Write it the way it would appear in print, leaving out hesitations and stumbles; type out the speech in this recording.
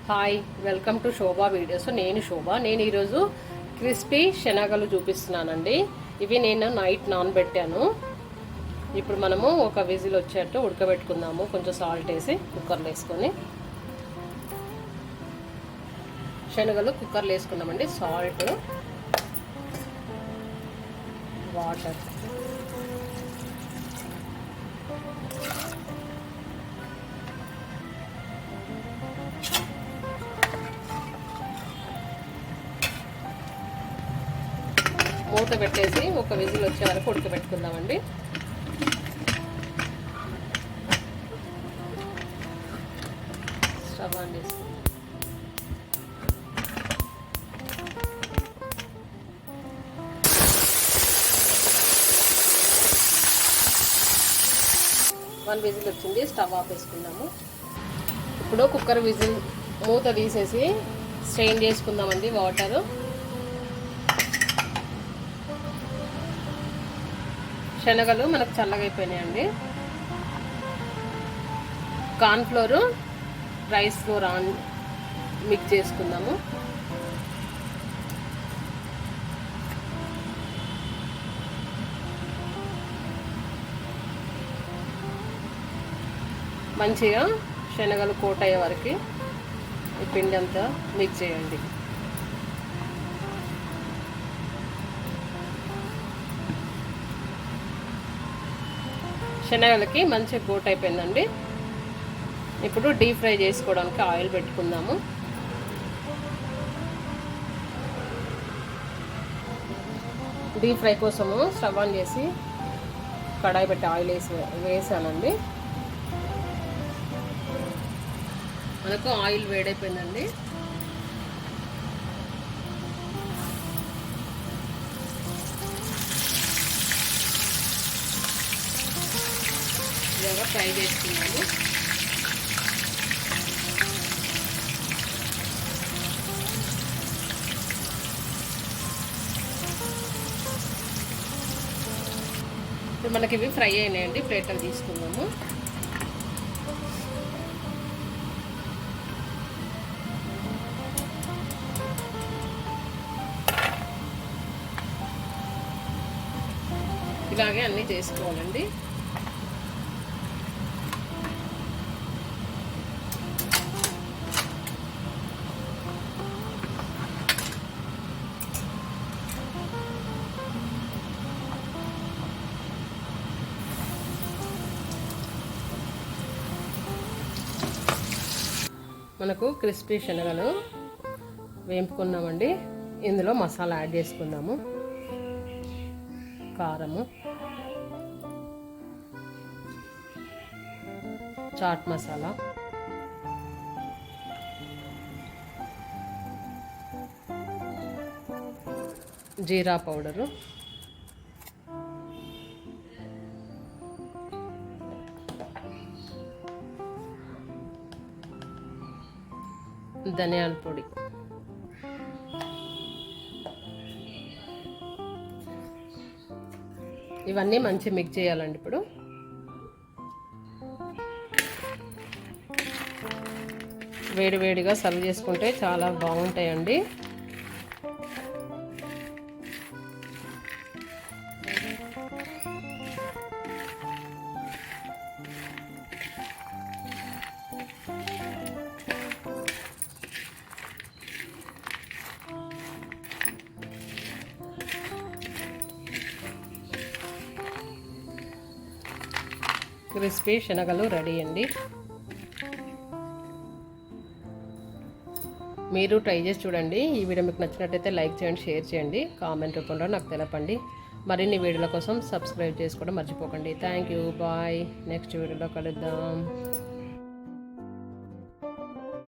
Hi, welcome to Shobha videos. నేను శోభ. నేను ఈరోజు క్రిస్పీ శనగలు చూపిస్తున్నానండి. ఇవి నేను నైట్ నానబెట్టాను. ఇప్పుడు మనము ఒక విజిల్ వచ్చేట్టు ఉడకబెట్టుకుందాము. కొంచెం సాల్ట్ వేసి కుక్కర్లో వేసుకొని శనగలు కుక్కర్లో వేసుకున్నామండి. సాల్ట్, వాటర్, మూత పెట్టేసి ఒక విజిల్ వచ్చే వరకు ఉడకబెట్టుకుందామండి. స్టవ్ ఆన్ చేసుకుందాం. వన్ విజిల్ వచ్చింది. స్టవ్ ఆఫ్ వేసుకుందాము. ఇప్పుడు కుక్కర్ విజిల్ మూత తీసేసి స్ట్రెయిన్ చేసుకుందామండి వాటరు. శనగలు మనకు చల్లగా అయిపోయినాయండి. కార్న్ఫ్లోరు, రైస్ ఫ్లోర్ మిక్స్ చేసుకుందాము. మంచిగా శనగలు కోట్ అయ్యే వరకు ఈ పిండి అంతా మిక్స్ చేయండి. శనగలకి మంచిగా కోట్ అయిపోయిందండి. ఇప్పుడు డీప్ ఫ్రై చేసుకోవడానికి ఆయిల్ పెట్టుకుందాము. డీప్ ఫ్రై కోసము స్టవ్ ఆన్ చేసి కడాయి పెట్టి ఆయిల్ వేసానండి. మనకు ఆయిల్ వేడైపోయిందండి. ఇలాగా ఫ్రై చేసుకున్నాము. ఇప్పుడు మనకి ఇవి ఫ్రై అయినాయండి. ప్లేట్లో తీసుకుందాము. ఇలాగే అన్నీ చేసుకోవాలండి. మనకు క్రిస్పీ శనగలు వేపుకున్నామండి. ఇందులో మసాలా యాడ్ చేసుకుందాము. కారము, చాట్ మసాలా, జీరా పౌడరు, ధనియాల పొడి, ఇవన్నీ మంచి మిక్స్ చేయాలండి. ఇప్పుడు వేడివేడిగా సర్వ్ చేసుకుంటే చాలా బాగుంటాయండి. క్రిస్పీ శనగలు రెడీ అండి. మీరు ట్రై చేసి చూడండి. ఈ వీడియో మీకు నచ్చినట్టయితే లైక్ చేయండి, షేర్ చేయండి, కామెంట్ రూపంలో నాకు తెలపండి. మరిన్ని వీడియోల కోసం సబ్స్క్రైబ్ చేసుకోవడం మర్చిపోకండి. Thank you. బాయ్. నెక్స్ట్ వీడియోలో కలుద్దాం.